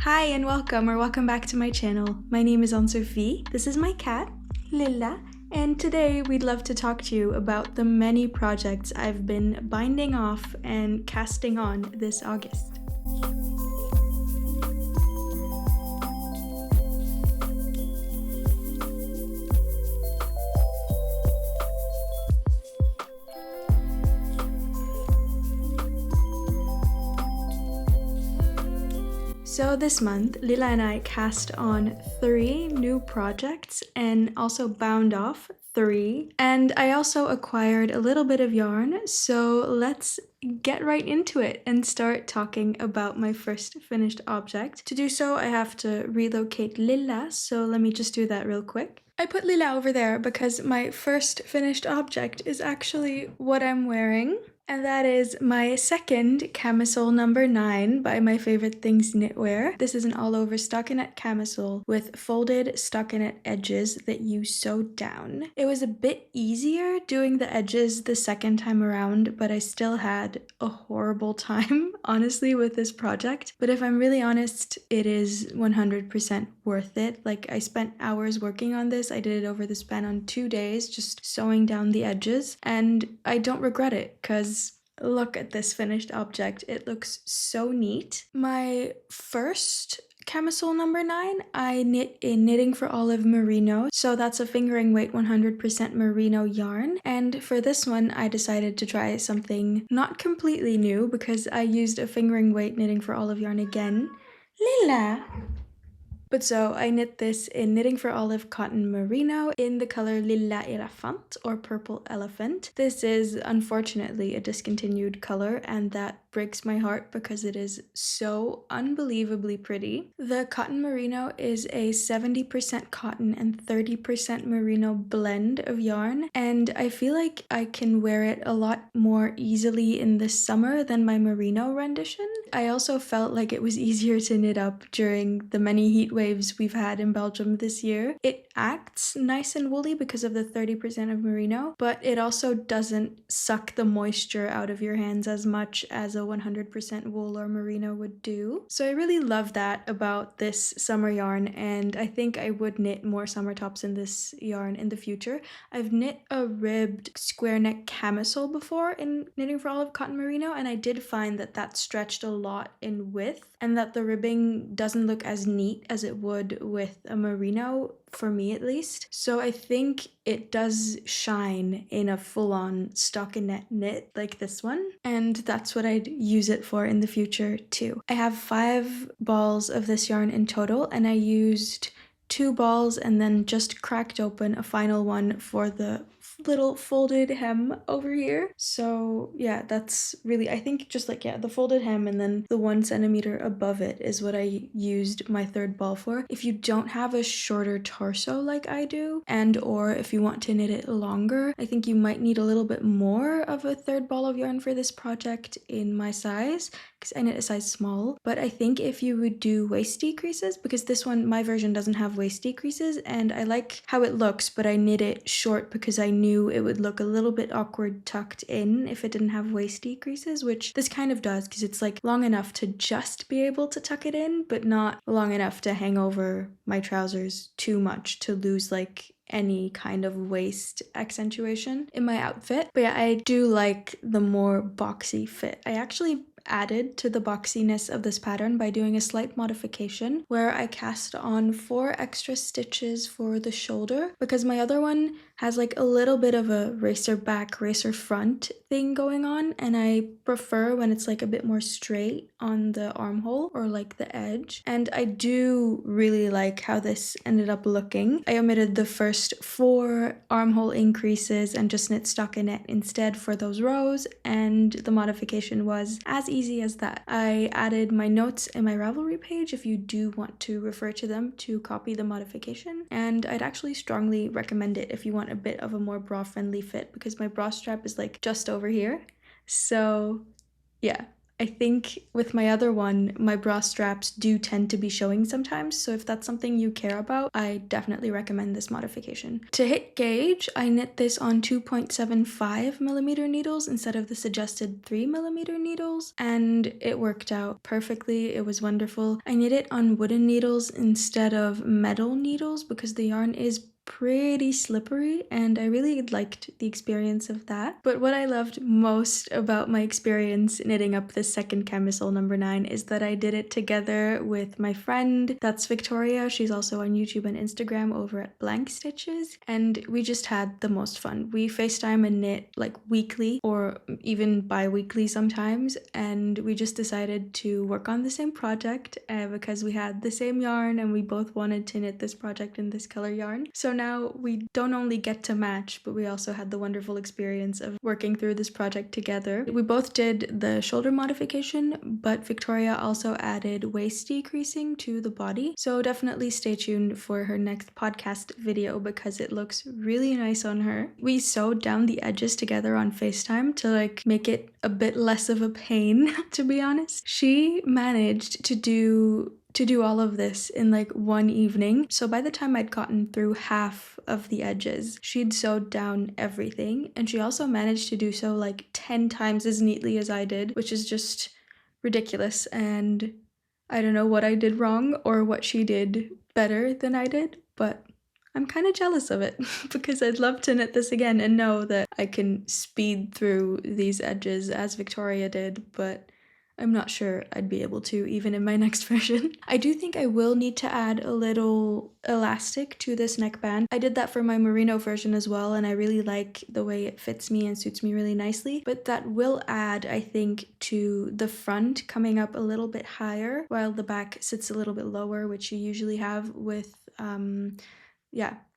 Hi and welcome back to my channel. My name is Anne-Sophie. This is my cat, Lilla, and today we'd love to talk to you about the many projects I've been binding off and casting on this August. So this month, Lila and I cast on 3 new projects and also bound off 3. And I also acquired a little bit of yarn, so let's get right into it and start talking about my first finished object. To do so, I have to relocate Lila, so let me just do that real quick. I put Lila over there because my first finished object is actually what I'm wearing. And that is my second camisole number 9 by My Favorite Things Knitwear. This is an all-over stockinette camisole with folded stockinette edges that you sew down. It was a bit easier doing the edges the second time around, but I still had a horrible time, honestly, with this project. But if I'm really honest, it is 100% worth it. Like, I spent hours working on this. I did it over the span on 2 days, just sewing down the edges, and I don't regret it because look at this finished object. It looks so neat. My first camisole number 9, I knit in Knitting for Olive merino. So that's a fingering weight 100% merino yarn. And for this one, I decided to try something not completely new because I used a fingering weight Knitting for Olive yarn again. Lila! But so I knit this in Knitting for Olive cotton merino in the color Lilla Elefant or Purple Elephant. This is unfortunately a discontinued color, and that breaks my heart because it is so unbelievably pretty. The cotton merino is a 70% cotton and 30% merino blend of yarn, and I feel like I can wear it a lot more easily in the summer than my merino rendition. I also felt like it was easier to knit up during the many heat waves we've had in Belgium this year. It acts nice and woolly because of the 30% of merino, but it also doesn't suck the moisture out of your hands as much as a 100% wool or merino would do. So I really love that about this summer yarn, and I think I would knit more summer tops in this yarn in the future. I've knit a ribbed square neck camisole before in Knitting for Olive cotton merino, and I did find that that stretched a lot in width and that the ribbing doesn't look as neat as it would with a merino, for me at least. So I think it does shine in a full-on stockinette knit like this one, and that's what I'd use it for in the future too. I have 5 balls of this yarn in total, and I used 2 balls and then just cracked open a final one for the little folded hem over here. So yeah, that's really, I think just like, yeah, the folded hem and then the 1 centimeter above it is what I used my 3rd ball for. If you don't have a shorter torso like I do, and or if you want to knit it longer, I think you might need a little bit more of a 3rd ball of yarn for this project in my size, because I knit a size small. But I think if you would do waist decreases, because this one, my version doesn't have waist decreases, and I like how it looks, but I knit it short because I knew it would look a little bit awkward tucked in if it didn't have waist decreases, which this kind of does because it's like long enough to just be able to tuck it in, but not long enough to hang over my trousers too much to lose like any kind of waist accentuation in my outfit. But yeah, I do like the more boxy fit. I actually added to the boxiness of this pattern by doing a slight modification where I cast on 4 extra stitches for the shoulder because my other one has like a little bit of a racer back, racer front thing going on, and I prefer when it's like a bit more straight on the armhole or like the edge. And I do really like how this ended up looking. I omitted the first 4 armhole increases and just knit stockinette instead for those rows, and the modification was as easy as that. I added my notes in my Ravelry page if you do want to refer to them to copy the modification, and I'd actually strongly recommend it if you want a bit of a more bra friendly fit because my bra strap is like just over here. So yeah, I think with my other one, my bra straps do tend to be showing sometimes, so if that's something you care about, I definitely recommend this modification. To hit gauge, I knit this on 2.75mm needles instead of the suggested 3mm needles, and it worked out perfectly. It was wonderful. I knit it on wooden needles instead of metal needles because the yarn is pretty slippery, and I really liked the experience of that. But what I loved most about my experience knitting up this second camisole number 9 is that I did it together with my friend. That's Victoria. She's also on YouTube and Instagram over at Blank Stitches, and we just had the most fun. We FaceTime and knit like weekly or even bi-weekly sometimes, and we just decided to work on the same project because we had the same yarn and we both wanted to knit this project in this color yarn. So now we don't only get to match, but we also had the wonderful experience of working through this project together. We both did the shoulder modification, but Victoria also added waist decreasing to the body. So definitely stay tuned for her next podcast video because it looks really nice on her. We sewed down the edges together on FaceTime to like make it a bit less of a pain, to be honest. She managed to do all of this in like one evening. So by the time I'd gotten through half of the edges, she'd sewed down everything, and she also managed to do so like 10 times as neatly as I did, which is just ridiculous. And I don't know what I did wrong or what she did better than I did, but I'm kind of jealous of it because I'd love to knit this again and know that I can speed through these edges as Victoria did, but I'm not sure I'd be able to even in my next version. I do think I will need to add a little elastic to this neckband. I did that for my merino version as well, and I really like the way it fits me and suits me really nicely, but that will add, I think, to the front coming up a little bit higher while the back sits a little bit lower, which you usually have with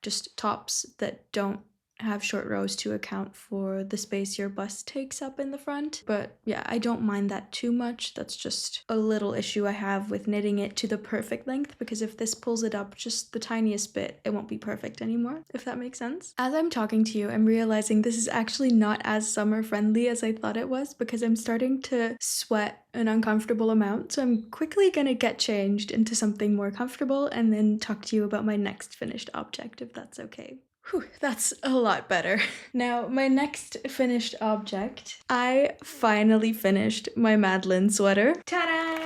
just tops that don't have short rows to account for the space your bust takes up in the front. But yeah, I don't mind that too much. That's just a little issue I have with knitting it to the perfect length, because if this pulls it up just the tiniest bit, it won't be perfect anymore, if that makes sense. As I'm talking to you, I'm realizing this is actually not as summer friendly as I thought it was because I'm starting to sweat an uncomfortable amount. So I'm quickly gonna get changed into something more comfortable and then talk to you about my next finished object, if that's okay. Whew, that's a lot better. Now, my next finished object, I finally finished my Madeleine sweater. Ta-da!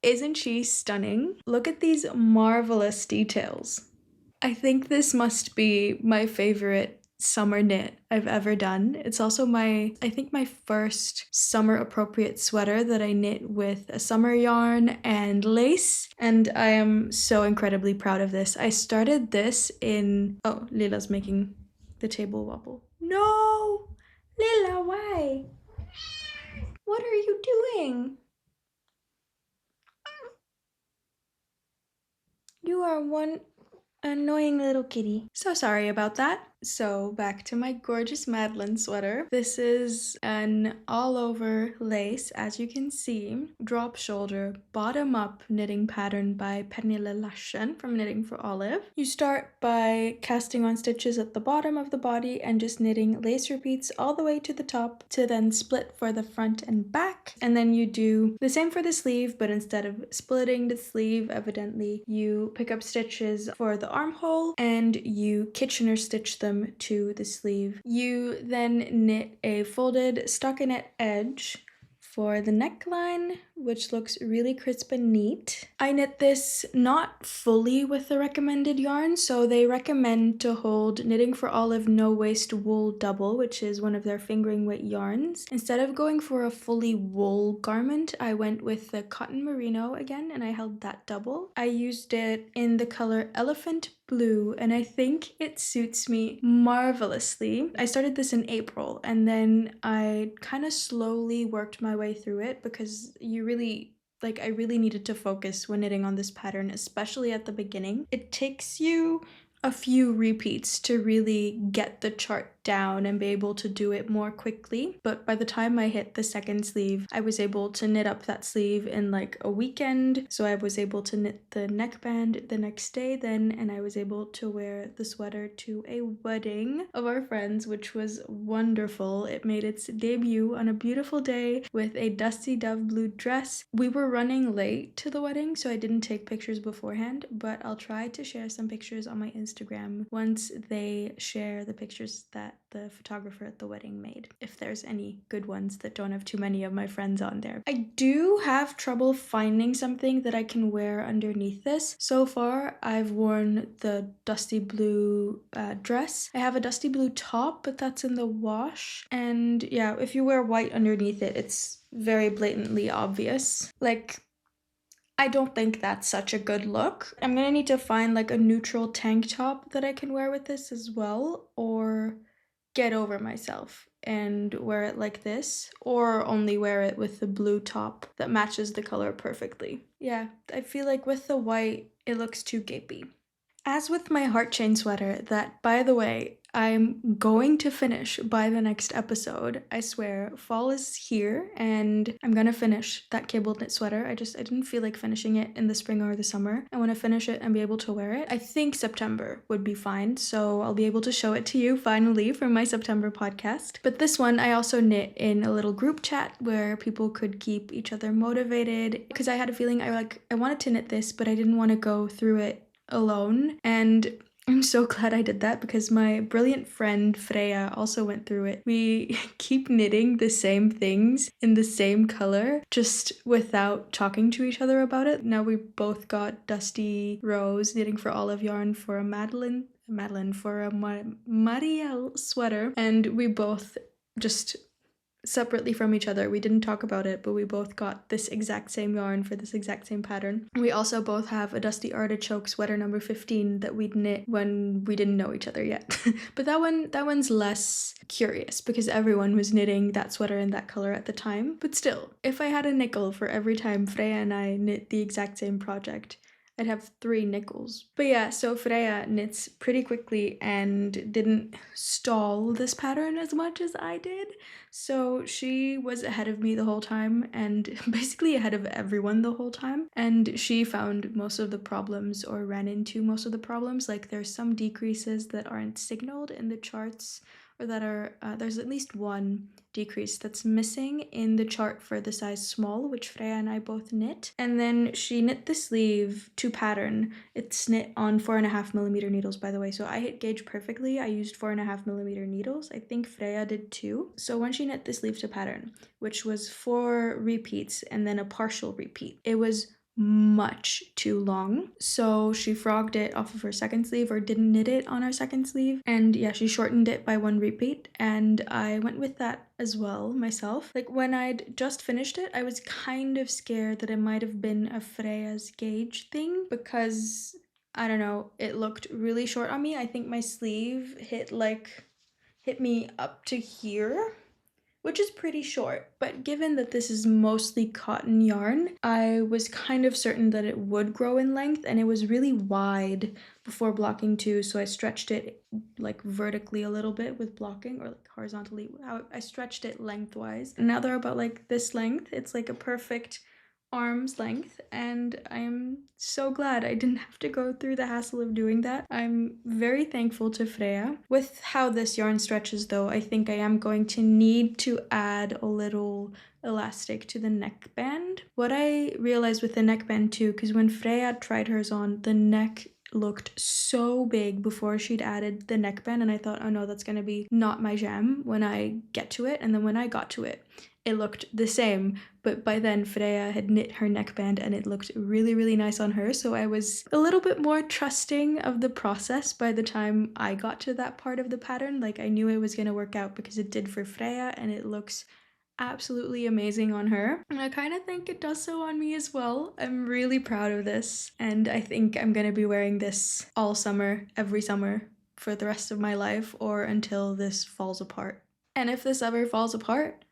Isn't she stunning? Look at these marvelous details. I think this must be my favorite summer knit I've ever done. It's also my first summer appropriate sweater that I knit with a summer yarn and lace, and I am so incredibly proud of this. I started this in... Oh, Lila's making the table wobble. No! Lila, why? What are you doing? You are one annoying little kitty. So sorry about that. So back to my gorgeous Madeleine sweater. This is an all over lace, as you can see, drop shoulder, bottom up knitting pattern by Pernille Larsen from Knitting for Olive. You start by casting on stitches at the bottom of the body and just knitting lace repeats all the way to the top to then split for the front and back. And then you do the same for the sleeve, but instead of splitting the sleeve, evidently, you pick up stitches for the armhole and you Kitchener stitch them to the sleeve. You then knit a folded stockinette edge for the neckline, which looks really crisp and neat. I knit this not fully with the recommended yarn, so they recommend to hold Knitting for Olive No Waste Wool Double, which is one of their fingering weight yarns. Instead of going for a fully wool garment, I went with the cotton merino again, and I held that double. I used it in the color Elephant Blue, and I think it suits me marvelously. I started this in April, and then I kind of slowly worked my way through it because I really needed to focus when knitting on this pattern, especially at the beginning. It takes you a few repeats to really get the chart down and be able to do it more quickly. But by the time I hit the second sleeve, I was able to knit up that sleeve in like a weekend. So I was able to knit the neckband the next day then, and I was able to wear the sweater to a wedding of our friends, which was wonderful. It made its debut on a beautiful day with a dusty dove blue dress. We were running late to the wedding, so I didn't take pictures beforehand, but I'll try to share some pictures on my Instagram once they share the pictures that the photographer at the wedding made, if there's any good ones that don't have too many of my friends on there. I do have trouble finding something that I can wear underneath this. So far, I've worn the dusty blue dress. I have a dusty blue top, but that's in the wash. And yeah, if you wear white underneath it, it's very blatantly obvious. Like, I don't think that's such a good look. I'm gonna need to find like a neutral tank top that I can wear with this as well, or get over myself and wear it like this, or only wear it with the blue top that matches the color perfectly. Yeah, I feel like with the white, it looks too gapey. As with my heart chain sweater, that, by the way, I'm going to finish by the next episode. I swear, fall is here and I'm gonna finish that cable knit sweater. I didn't feel like finishing it in the spring or the summer. I want to finish it and be able to wear it. I think September would be fine, so I'll be able to show it to you finally for my September podcast. But this one I also knit in a little group chat where people could keep each other motivated, because I had a feeling I wanted to knit this, but I didn't want to go through it alone, and I'm so glad I did that because my brilliant friend Freya also went through it. We keep knitting the same things in the same color just without talking to each other about it. Now we both got Dusty Rose knitting for olive yarn for a Madeline for a Marielle sweater, and we both just separately from each other. We didn't talk about it, but we both got this exact same yarn for this exact same pattern. We also both have a Dusty Artichoke sweater number 15 that we'd knit when we didn't know each other yet. But that one's less curious because everyone was knitting that sweater in that color at the time. But still, if I had a nickel for every time Freya and I knit the exact same project, I'd have 3 nickels. But yeah, so Freya knits pretty quickly and didn't stall this pattern as much as I did. So she was ahead of me the whole time and basically ahead of everyone the whole time. And she found most of the problems, or ran into most of the problems. Like there's some decreases that aren't signaled in the charts, or that are, there's at least one decrease that's missing in the chart for the size small, which Freya and I both knit. And then she knit the sleeve to pattern. It's knit on 4.5mm needles, by the way, so I hit gauge perfectly. I used 4.5mm needles. I think Freya did too. So when she knit the sleeve to pattern, which was 4 repeats and then a partial repeat, it was much too long, so she frogged it off of her second sleeve, or didn't knit it on her second sleeve, and yeah, she shortened it by 1 repeat, and I went with that as well myself. Like when I'd just finished it, I was kind of scared that it might have been a Freya's gauge thing, because I don't know, it looked really short on me. I think my sleeve hit me up to here, which is pretty short, but given that this is mostly cotton yarn, I was kind of certain that it would grow in length, and it was really wide before blocking too, so I stretched it like vertically a little bit with blocking, or like horizontally. I stretched it lengthwise, and now they're about like this length. It's like a perfect arm's length, and I'm so glad I didn't have to go through the hassle of doing that. I'm very thankful to Freya. With how this yarn stretches though, I think I am going to need to add a little elastic to the neckband. What I realized with the neckband too, because when Freya tried hers on, the neck looked so big before she'd added the neckband, and I thought, oh no, that's gonna be not my jam when I get to it. And then when I got to it, it looked the same, but by then Freya had knit her neckband and it looked really, really nice on her, so I was a little bit more trusting of the process by the time I got to that part of the pattern. Like I knew it was gonna work out because it did for Freya, and it looks absolutely amazing on her, and I kind of think it does so on me as well. I'm really proud of this, and I think I'm gonna be wearing this all summer, every summer, for the rest of my life, or until this falls apart. And if this ever falls apart,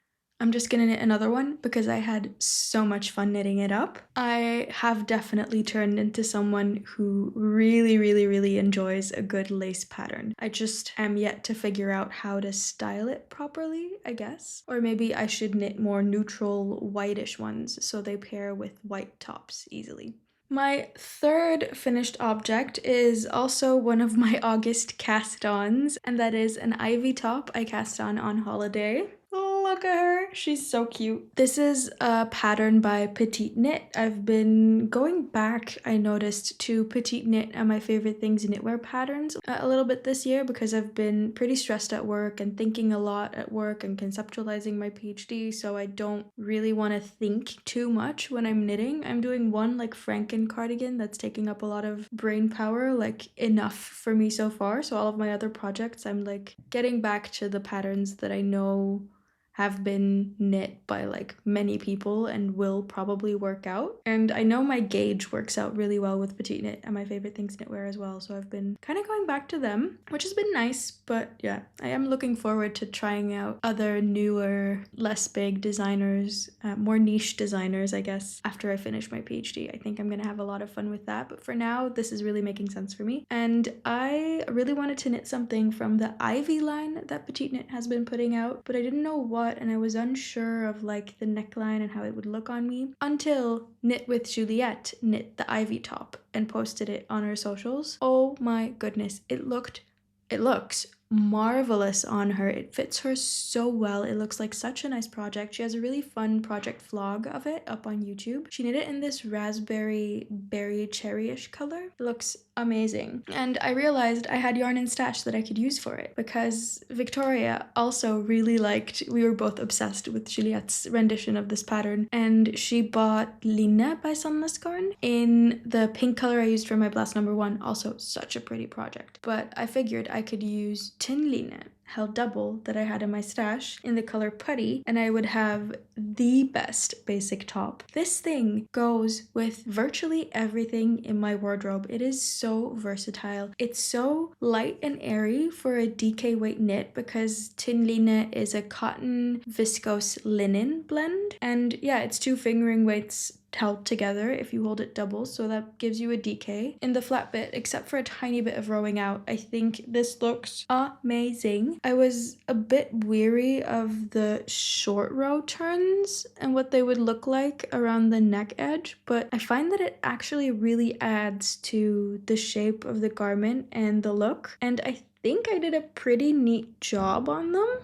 I'm just gonna knit another one because I had so much fun knitting it up. I have definitely turned into someone who really enjoys a good lace pattern. I just am yet to figure out how to style it properly, I guess. Or maybe I should knit more neutral whitish ones so they pair with white tops easily. My third finished object is also one of my August cast-ons, and that is an ivy top I cast on holiday. Oh, look at her. She's so cute. This is a pattern by Petite Knit. I've been going back, I noticed, to Petite Knit and my favorite things knitwear patterns a little bit this year because I've been pretty stressed at work and thinking a lot at work and conceptualizing my PhD, so I don't really want to think too much when I'm knitting. I'm doing one like Franken cardigan that's taking up a lot of brain power, like enough for me so far. So all of my other projects, I'm like getting back to the patterns that I know have been knit by like many people and will probably work out. And I know my gauge works out really well with Petite Knit and my favorite things knitwear as well. So I've been kind of going back to them, which has been nice. But yeah, I am looking forward to trying out other newer, less big designers, more niche designers, I guess, after I finish my PhD. I think I'm gonna have a lot of fun with that. But for now, this is really making sense for me. And I really wanted to knit something from the Ivy line that Petite Knit has been putting out, but I didn't know what, and I was unsure of like the neckline and how it would look on me until Knit with Juliette knit the ivy top and posted it on her socials. Oh my goodness, it looks marvelous on her. It fits her so well. It looks like such a nice project. She has a really fun project vlog of it up on YouTube. She knit it in this raspberry berry cherryish color. It looks amazing. And I realized I had yarn in stash that I could use for it because Victoria also really liked, we were both obsessed with Juliette's rendition of this pattern, and she bought Line by Sandnes garn in the pink color I used for my blast number 1. Also such a pretty project. But I figured I could use tynn line held double that I had in my stash in the color putty, and I would have the best basic top. This thing goes with virtually everything in my wardrobe. It is so versatile. It's so light and airy for a DK weight knit because tynn line is a cotton viscose linen blend, and yeah, it's 2 fingering weights held together if you hold it double, so that gives you a DK. In the flat bit, except for a tiny bit of rowing out, I think this looks amazing. I was a bit weary of the short row turns and what they would look like around the neck edge, but I find that it actually really adds to the shape of the garment and the look, and I think I did a pretty neat job on them.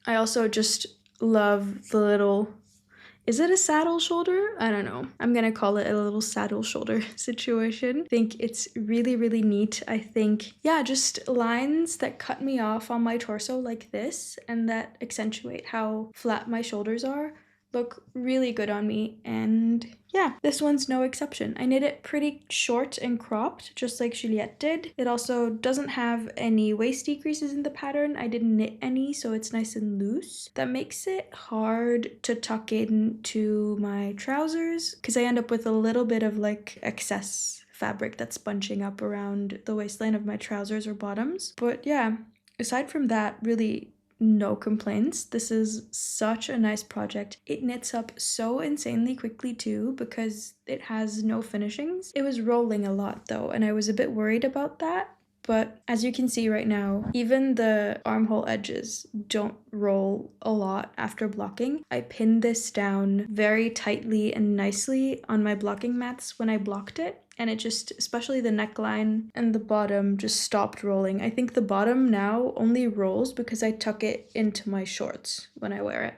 I also just love the little, is it a saddle shoulder? I don't know. I'm gonna call it a little saddle shoulder situation. I think it's really neat. I think, yeah, just lines that cut me off on my torso like this and that accentuate how flat my shoulders are look really good on me, and yeah, this one's no exception. I knit it pretty short and cropped, just like Juliette did. It also doesn't have any waist decreases in the pattern. I didn't knit any, so it's nice and loose. That makes it hard to tuck into my trousers because I end up with a little bit of like excess fabric that's bunching up around the waistline of my trousers or bottoms. But yeah, aside from that, really no complaints. This is such a nice project. It knits up so insanely quickly too because it has no finishings. It was rolling a lot though, and I was a bit worried about that. But as you can see right now, even the armhole edges don't roll a lot after blocking. I pinned this down very tightly and nicely on my blocking mats when I blocked it, and it just, especially the neckline and the bottom, just stopped rolling. I think the bottom now only rolls because I tuck it into my shorts when I wear it.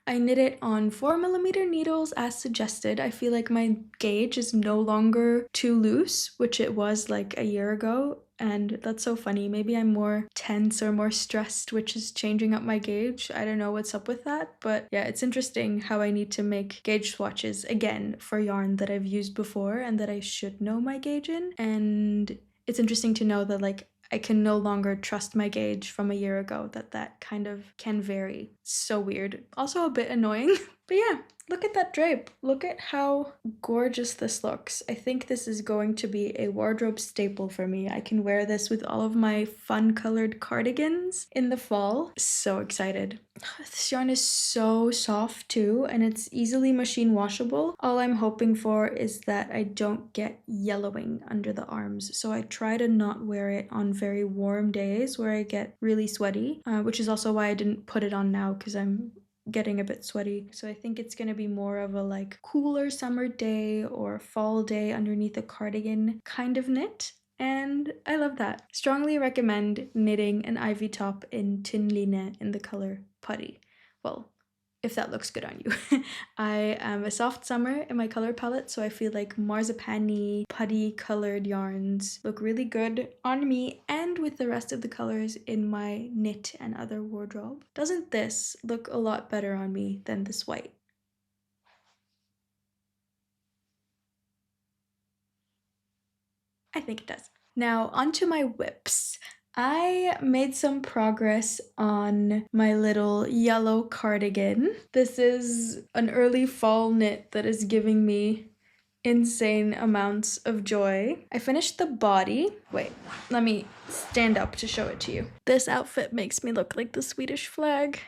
I knit it on 4mm needles as suggested. I feel like my gauge is no longer too loose, which it was like a year ago. And that's so funny. Maybe I'm more tense or more stressed, which is changing up my gauge. I don't know what's up with that. But yeah, it's interesting how I need to make gauge swatches again for yarn that I've used before and that I should know my gauge in. And it's interesting to know that like I can no longer trust my gauge from a year ago, that kind of can vary. So weird. Also a bit annoying, But yeah, look at that drape. Look at how gorgeous this looks. I think this is going to be a wardrobe staple for me. I can wear this with all of my fun colored cardigans in the fall. So excited. This yarn is so soft too, and it's easily machine washable. All I'm hoping for is that I don't get yellowing under the arms. So I try to not wear it on very warm days where I get really sweaty, which is also why I didn't put it on now, because I'm getting a bit sweaty. So I think it's gonna be more of a like cooler summer day or fall day underneath a cardigan kind of knit. And I love that. Strongly recommend knitting an ivy top in tynn in the color putty. Well, if that looks good on you. I am a soft summer in my color palette, so I feel like marzipan-y, putty colored yarns look really good on me and with the rest of the colors in my knit and other wardrobe. Doesn't this look a lot better on me than this white? I think it does. Now onto my whips. I made some progress on my little yellow cardigan. This is an early fall knit that is giving me insane amounts of joy. I finished the body. Wait, let me stand up to show it to you. This outfit makes me look like the Swedish flag.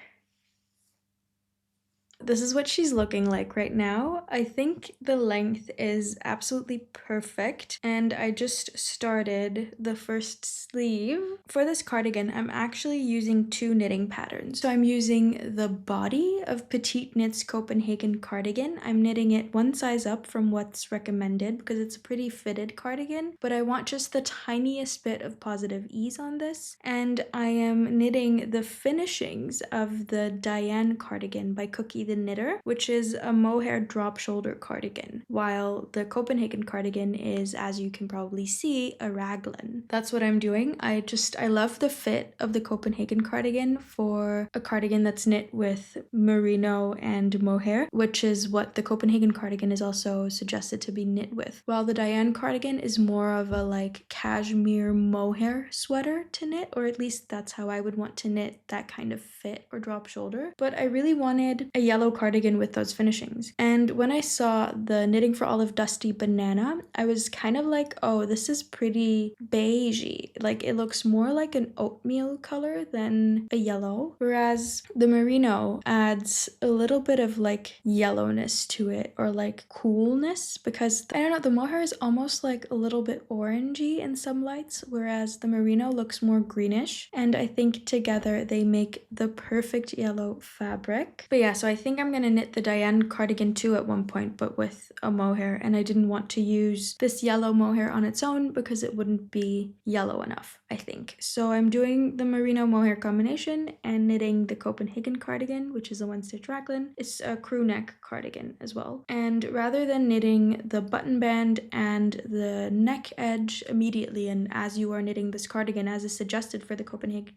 This is what she's looking like right now. I think the length is absolutely perfect, and I just started the first sleeve. For this cardigan, I'm actually using two knitting patterns. So I'm using the body of Petite Knit's Copenhagen cardigan. I'm knitting it one size up from what's recommended because it's a pretty fitted cardigan, but I want just the tiniest bit of positive ease on this. And I am knitting the finishings of the Diane cardigan by Cookie the Knitter, which is a mohair drop shoulder cardigan, while the Copenhagen cardigan is, as you can probably see, a raglan. That's what I'm doing. I love the fit of the Copenhagen cardigan for a cardigan that's knit with merino and mohair, which is what the Copenhagen cardigan is also suggested to be knit with, while the Diane cardigan is more of a like cashmere mohair sweater to knit, or at least that's how I would want to knit that kind of fit or drop shoulder. But I really wanted a yellow cardigan with those finishings. And when I saw the Knitting for Olive Dusty Banana, I was kind of like, oh, this is pretty beigey. Like it looks more like an oatmeal color than a yellow. Whereas the merino adds a little bit of like yellowness to it, or like coolness, because I don't know, the mohair is almost like a little bit orangey in some lights, whereas the merino looks more greenish. And I think together they make the perfect yellow fabric. But yeah, so I think I'm gonna knit the Diane cardigan too at one point, but with a mohair, and I didn't want to use this yellow mohair on its own because it wouldn't be yellow enough, I think. So I'm doing the merino mohair combination and knitting the Copenhagen cardigan, which is a one-stitch raglan. It's a crew neck cardigan as well. And rather than knitting the button band and the neck edge immediately, and as you are knitting this cardigan as is suggested for the Copenhagen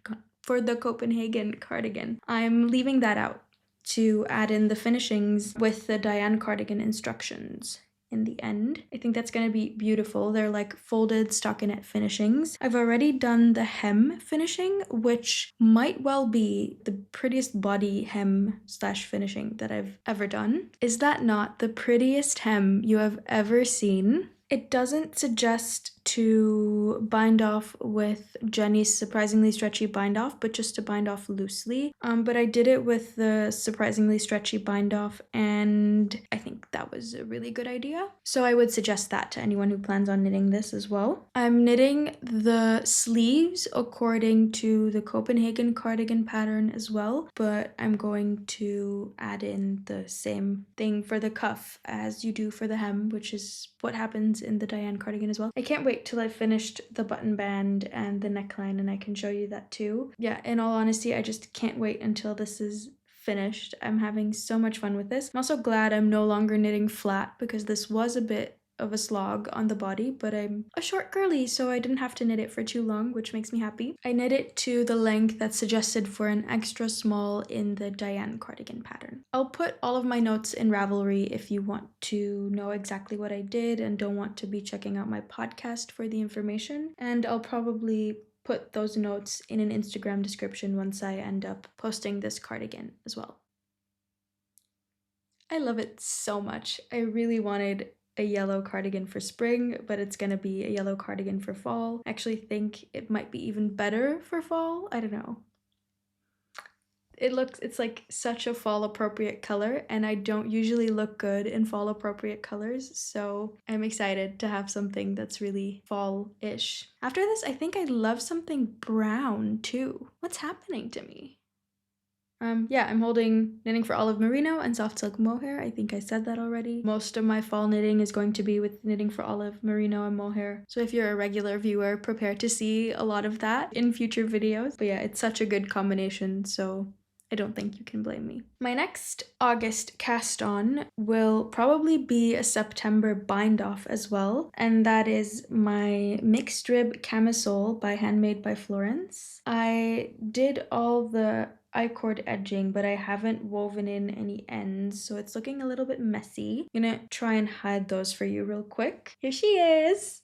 cardigan, I'm leaving that out to add in the finishings with the Diane cardigan instructions in the end. I think that's going to be beautiful. They're like folded stockinette finishings. I've already done the hem finishing, which might well be the prettiest body hem slash finishing that I've ever done. Is that not the prettiest hem you have ever seen? It doesn't suggest to bind off with Jenny's surprisingly stretchy bind off, but just to bind off loosely. But I did it with the surprisingly stretchy bind off, and I think that was a really good idea. So I would suggest that to anyone who plans on knitting this as well. I'm knitting the sleeves according to the Copenhagen cardigan pattern as well, but I'm going to add in the same thing for the cuff as you do for the hem, which is what happens in the Diane cardigan as well. I can't wait till I've finished the button band and the neckline, and I can show you that too. Yeah, in all honesty, I just can't wait until this is finished. I'm having so much fun with this. I'm also glad I'm no longer knitting flat because this was a bit of a slog on the body, but I'm a short girly, so I didn't have to knit it for too long, which makes me happy. I knit it to the length that's suggested for an extra small in the Diane cardigan pattern. I'll put all of my notes in Ravelry if you want to know exactly what I did and don't want to be checking out my podcast for the information, and I'll probably put those notes in an Instagram description once I end up posting this cardigan as well. I love it so much. I really wanted a yellow cardigan for spring, but it's gonna be a yellow cardigan for fall. I actually think it might be even better for fall. I don't know. It's like such a fall appropriate color, and I don't usually look good in fall appropriate colors, so I'm excited to have something that's really fall-ish. After this, I think I'd love something brown too. What's happening to me? Yeah, I'm holding Knitting for Olive Merino and Soft Silk Mohair. I think I said that already. Most of my fall knitting is going to be with Knitting for Olive Merino and Mohair. So if you're a regular viewer, prepare to see a lot of that in future videos. But yeah, it's such a good combination, so I don't think you can blame me. My next August cast on will probably be a September bind off as well, and that is my mixed rib camisole by Handmade by Florence. I did all the I-cord edging, but I haven't woven in any ends, so it's looking a little bit messy. I'm gonna try and hide those for you real quick. Here she is!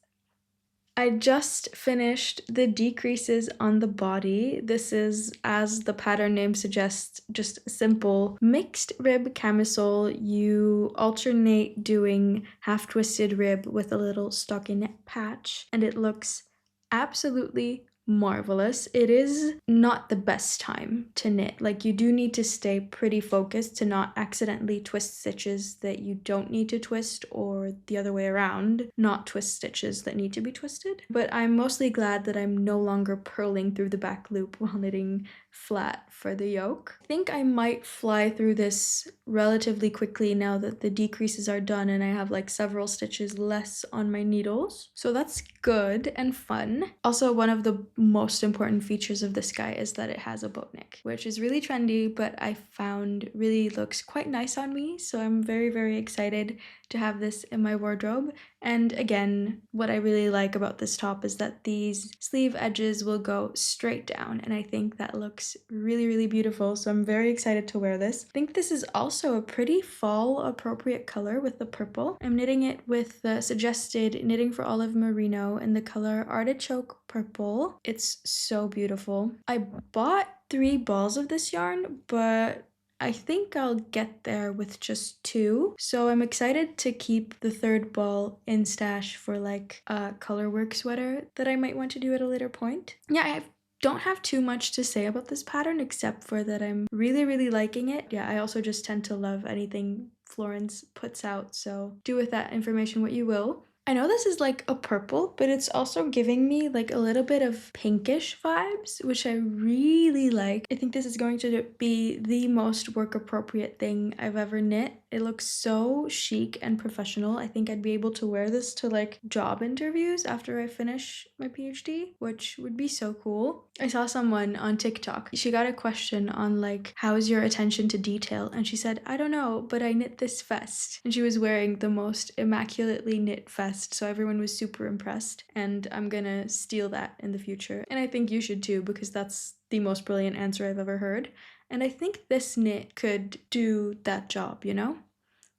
I just finished the decreases on the body. This is, as the pattern name suggests, just a simple mixed rib camisole. You alternate doing half twisted rib with a little stockinette patch, and it looks absolutely marvelous. It is not the best time to knit. Like, you do need to stay pretty focused to not accidentally twist stitches that you don't need to twist, or the other way around, not twist stitches that need to be twisted. But I'm mostly glad that I'm no longer purling through the back loop while knitting flat for the yoke. I think I might fly through this relatively quickly now that the decreases are done and I have like several stitches less on my needles. So that's good and fun. Also, one of the most important features of this guy is that it has a boat neck, which is really trendy, but I found really looks quite nice on me. So I'm very, very excited to have this in my wardrobe. And again, what I really like about this top is that these sleeve edges will go straight down, and I think that looks really, really beautiful. So I'm very excited to wear this. I think this is also a pretty fall appropriate color with the purple. I'm knitting it with the suggested Knitting for Olive Merino in the color Artichoke Purple. It's so beautiful. I bought 3 balls of this yarn, but I think I'll get there with just 2. So I'm excited to keep the 3rd ball in stash for like a colorwork sweater that I might want to do at a later point. Yeah, I don't have too much to say about this pattern except for that I'm really, really liking it. Yeah, I also just tend to love anything Florence puts out, so do with that information what you will. I know this is like a purple, but it's also giving me like a little bit of pinkish vibes, which I really like. I think this is going to be the most work appropriate thing I've ever knit. It looks so chic and professional. I think I'd be able to wear this to like job interviews after I finish my PhD, which would be so cool. I saw someone on TikTok. She got a question on like, how's your attention to detail? And she said, I don't know, but I knit this vest. And she was wearing the most immaculately knit vest, so everyone was super impressed. And I'm gonna steal that in the future. And I think you should too, because that's the most brilliant answer I've ever heard. And I think this knit could do that job, you know?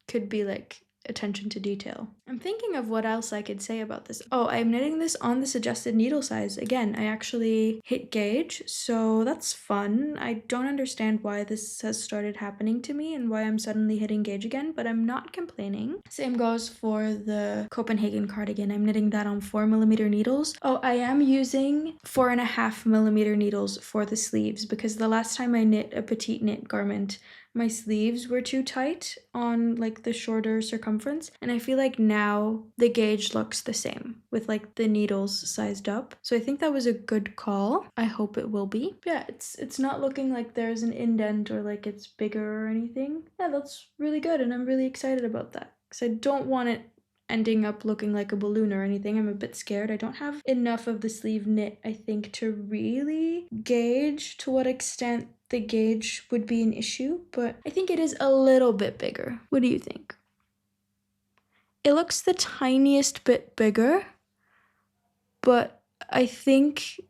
Could be like attention to detail. I'm thinking of what else I could say about this. Oh, I'm knitting this on the suggested needle size. Again, I actually hit gauge, so that's fun. I don't understand why this has started happening to me and why I'm suddenly hitting gauge again, but I'm not complaining. Same goes for the Copenhagen cardigan. I'm knitting that on 4mm needles. Oh, I am using 4.5mm needles for the sleeves, because the last time I knit a petite knit garment, my sleeves were too tight on like the shorter circumference, and I feel like now the gauge looks the same with like the needles sized up. So I think that was a good call. I hope it will be. Yeah, it's not looking like there's an indent or like it's bigger or anything. Yeah, that's really good, and I'm really excited about that because I don't want it ending up looking like a balloon or anything. I'm a bit scared. I don't have enough of the sleeve knit, I think, to really gauge to what extent the gauge would be an issue, but I think it is a little bit bigger. What do you think? It looks the tiniest bit bigger, but I think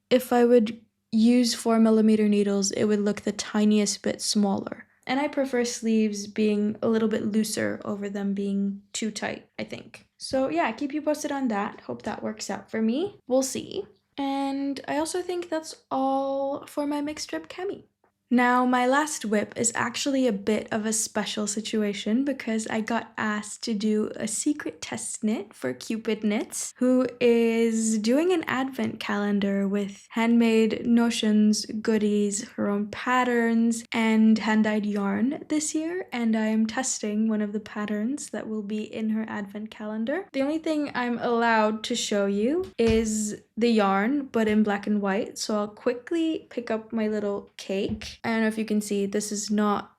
if I would use 4mm needles, it would look the tiniest bit smaller. And I prefer sleeves being a little bit looser over them being too tight, I think. So yeah, keep you posted on that. Hope that works out for me. We'll see. And I also think that's all for my mixed rib cami. Now, my last whip is actually a bit of a special situation because I got asked to do a secret test knit for Cupid Knits, who is doing an advent calendar with handmade notions, goodies, her own patterns, and hand-dyed yarn this year, and I am testing one of the patterns that will be in her advent calendar. The only thing I'm allowed to show you is the yarn, but in black and white, so I'll quickly pick up my little cake. I don't know if you can see, this is not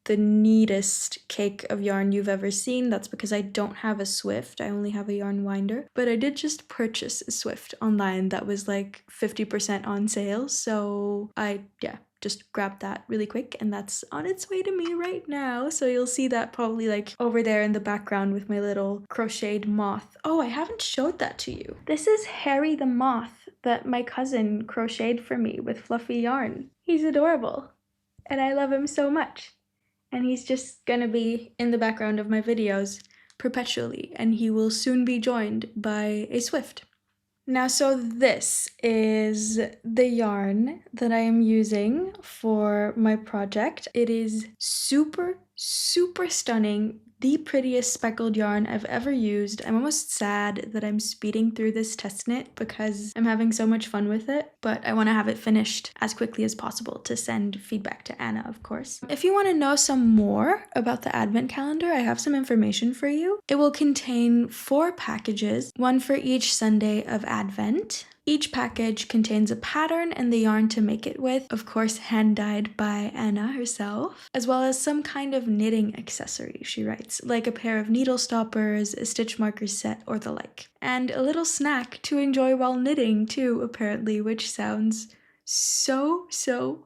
the neatest cake of yarn you've ever seen. That's because I don't have a Swift, I only have a yarn winder. But I did just purchase a Swift online that was like 50% on sale, so yeah, just grabbed that really quick, and that's on its way to me right now. So you'll see that probably like over there in the background with my little crocheted moth. Oh, I haven't showed that to you. This is Harry the moth that my cousin crocheted for me with fluffy yarn. He's adorable, and I love him so much. And he's just gonna be in the background of my videos perpetually, and he will soon be joined by a Swift. Now, so this is the yarn that I am using for my project. It is super, super stunning. The prettiest speckled yarn I've ever used. I'm almost sad that I'm speeding through this test knit because I'm having so much fun with it, but I want to have it finished as quickly as possible to send feedback to Anna, of course. If you want to know some more about the advent calendar, I have some information for you. It will contain 4 packages, one for each Sunday of Advent. Each package contains a pattern and the yarn to make it with, of course hand-dyed by Anna herself, as well as some kind of knitting accessory, she writes, like a pair of needle stoppers, a stitch marker set, or the like. And a little snack to enjoy while knitting too, apparently, which sounds so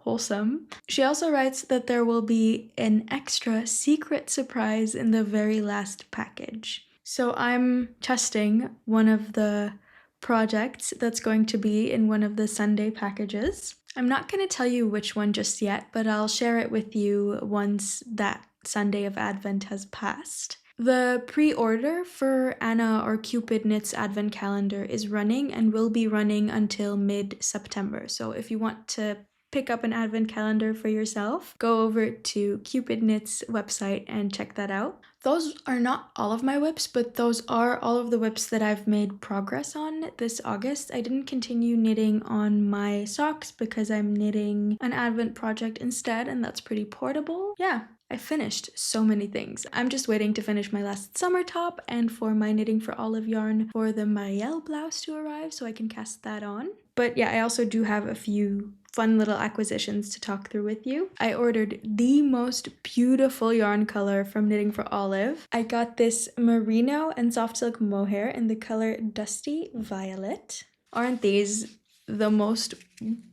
wholesome. She also writes that there will be an extra secret surprise in the very last package. So I'm testing one of the projects that's going to be in one of the Sunday packages. I'm not going to tell you which one just yet, but I'll share it with you once that Sunday of Advent has passed. The pre-order for Anna or Cupid Knits Advent Calendar is running and will be running until mid-September. So if you want to pick up an advent calendar for yourself, go over to Cupid Knits website and check that out. Those are not all of my whips, but those are all of the whips that I've made progress on this August. I didn't continue knitting on my socks because I'm knitting an advent project instead, and that's pretty portable. Yeah, I finished so many things. I'm just waiting to finish my last summer top and for my Knitting for Olive yarn for the Marielle blouse to arrive so I can cast that on. But yeah, I also do have a few fun little acquisitions to talk through with you. I ordered the most beautiful yarn color from Knitting for Olive. I got this merino and soft silk mohair in the color Dusty Violet. Aren't these the most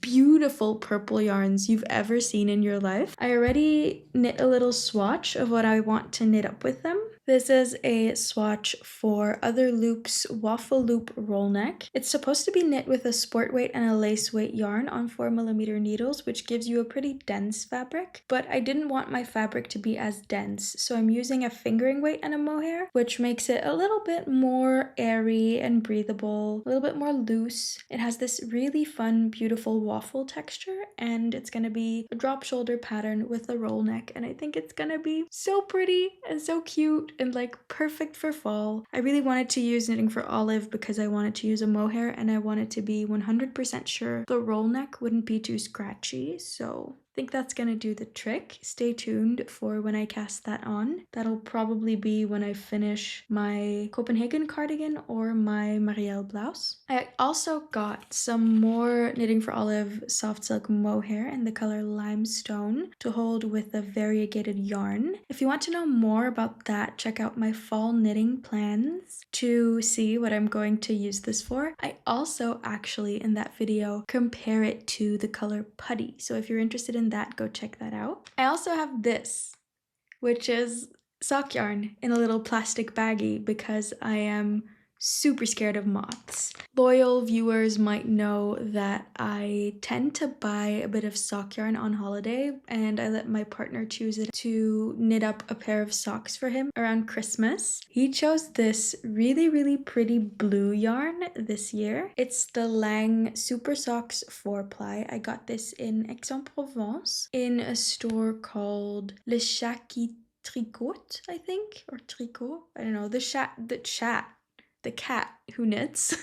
beautiful purple yarns you've ever seen in your life? I already knit a little swatch of what I want to knit up with them. This is a swatch for Other Loop's waffle loop roll neck. It's supposed to be knit with a sport weight and a lace weight yarn on 4mm needles, which gives you a pretty dense fabric, but I didn't want my fabric to be as dense, so I'm using a fingering weight and a mohair, which makes it a little bit more airy and breathable, a little bit more loose. It has this really fun, beautiful waffle texture, and it's gonna be a drop shoulder pattern with a roll neck, and I think it's gonna be so pretty and so cute and like perfect for fall. I really wanted to use Knitting for Olive because I wanted to use a mohair and I wanted to be 100% sure the roll neck wouldn't be too scratchy, so I think that's gonna do the trick. Stay tuned for when I cast that on. That'll probably be when I finish my Copenhagen cardigan or my Marielle blouse. I also got some more Knitting for Olive soft silk mohair in the color Limestone to hold with a variegated yarn. If you want to know more about that, check out my fall knitting plans to see what I'm going to use this for. I also actually in that video compare it to the color Putty, so if you're interested in that, go check that out. I also have this, which is sock yarn in a little plastic baggie because I am super scared of moths. Loyal viewers might know that I tend to buy a bit of sock yarn on holiday, and I let my partner choose it to knit up a pair of socks for him around Christmas. He chose this really pretty blue yarn this year. It's the Lang Super Socks 4-ply. I got this in Aix-en-Provence in a store called Le Chat qui Tricote, I think, or Tricot. I don't know. The cat who knits.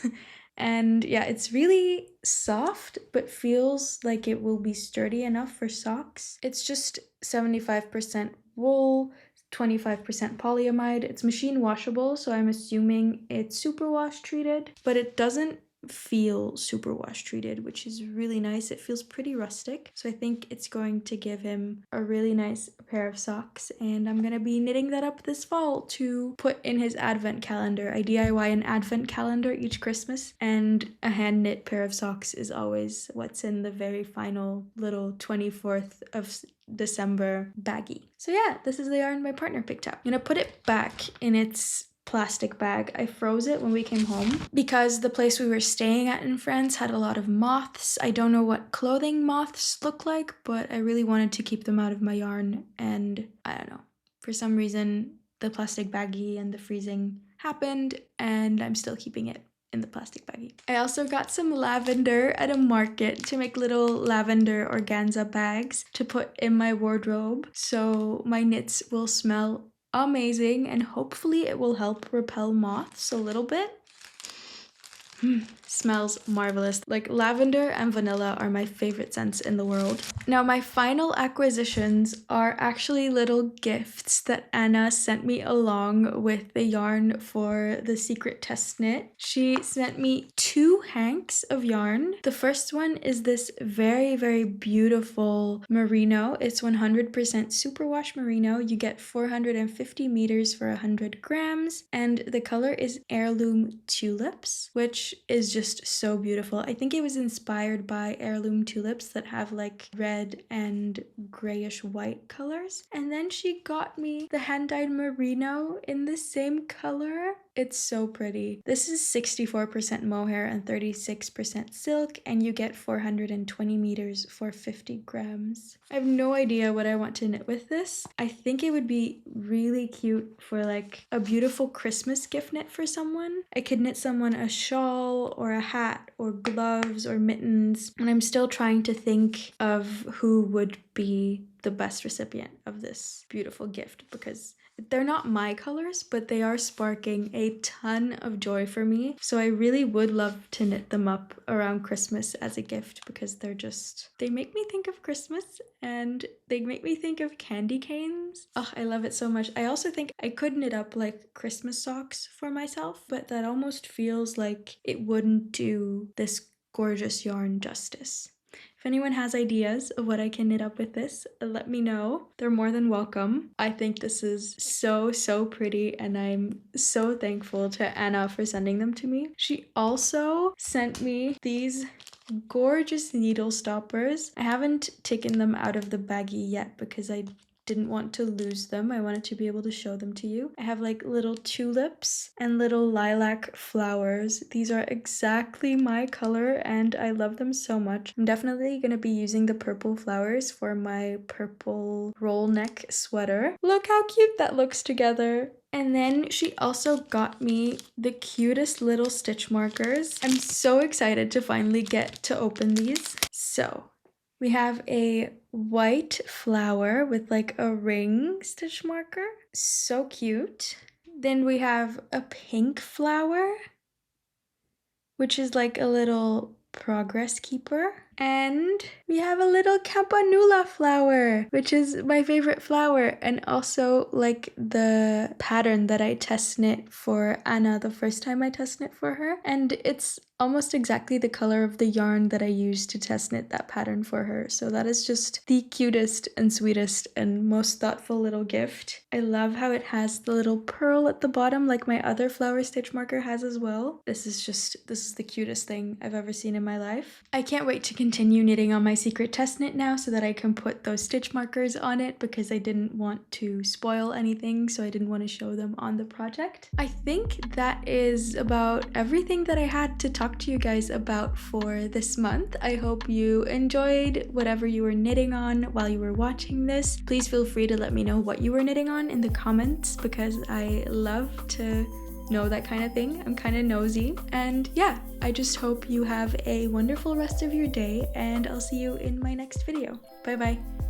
And yeah, it's really soft, but feels like it will be sturdy enough for socks. It's just 75% wool, 25% polyamide. It's machine washable, so I'm assuming it's superwash treated, but it doesn't feel superwash treated, which is really nice. It feels pretty rustic, so I think it's going to give him a really nice pair of socks, and I'm gonna be knitting that up this fall to put in his advent calendar. I DIY an advent calendar each Christmas, and a hand knit pair of socks is always what's in the very final little 24th of December baggie. So yeah, this is the yarn my partner picked up. I'm gonna put it back in its plastic bag. I froze it when we came home because the place we were staying at in France had a lot of moths. I don't know what clothing moths look like, but I really wanted to keep them out of my yarn, and I don't know. For some reason, the plastic baggie and the freezing happened, and I'm still keeping it in the plastic baggie. I also got some lavender at a market to make little lavender organza bags to put in my wardrobe, so my knits will smell amazing, and hopefully it will help repel moths a little bit. Smells marvelous. Like, lavender and vanilla are my favorite scents in the world. Now, my final acquisitions are actually little gifts that Anna sent me along with the yarn for the secret test knit. She sent me 2 hanks of yarn. The first one is this very beautiful merino. It's 100% superwash merino. You get 450 meters for 100 grams, and the color is heirloom tulips, which is just so beautiful. I think it was inspired by heirloom tulips that have like red and grayish white colors. And then she got me the hand-dyed merino in the same color. It's so pretty. This is 64% mohair and 36% silk, and you get 420 meters for 50 grams. I have no idea what I want to knit with this. I think it would be really cute for like a beautiful Christmas gift knit for someone. I could knit someone a shawl or a hat or gloves or mittens, and I'm still trying to think of who would be the best recipient of this beautiful gift, because they're not my colors, but they are sparking a ton of joy for me. So I really would love to knit them up around Christmas as a gift, because they make me think of Christmas, and they make me think of candy canes. Oh, I love it so much. I also think I could knit up like Christmas socks for myself, but that almost feels like it wouldn't do this gorgeous yarn justice. If anyone has ideas of what I can knit up with this, let me know. They're more than welcome. I think this is so pretty, and I'm so thankful to Anna for sending them to me. She also sent me these gorgeous needle stoppers. I haven't taken them out of the baggie yet because I didn't want to lose them. I wanted to be able to show them to you. I have like little tulips and little lilac flowers. These are exactly my color, and I love them so much. I'm definitely gonna be using the purple flowers for my purple roll neck sweater. Look how cute that looks together. And then she also got me the cutest little stitch markers. I'm so excited to finally get to open these. So we have a white flower with like a ring stitch marker. So cute. Then we have a pink flower, which is like a little progress keeper. And we have a little campanula flower, which is my favorite flower, and also like the pattern that I test knit for Anna the first time I test knit for her. And it's almost exactly the color of the yarn that I used to test knit that pattern for her. So that is just the cutest and sweetest and most thoughtful little gift. I love how it has the little pearl at the bottom like my other flower stitch marker has as well. This is the cutest thing I've ever seen in my life. I can't wait to continue knitting on my secret test knit now so that I can put those stitch markers on it because I didn't want to spoil anything, so I didn't want to show them on the project. I think that is about everything that I had to talk to you guys about for this month. I hope you enjoyed whatever you were knitting on while you were watching this. Please feel free to let me know what you were knitting on in the comments because I love to know that kind of thing. I'm kind of nosy. And yeah, I just hope you have a wonderful rest of your day and I'll see you in my next video. Bye bye.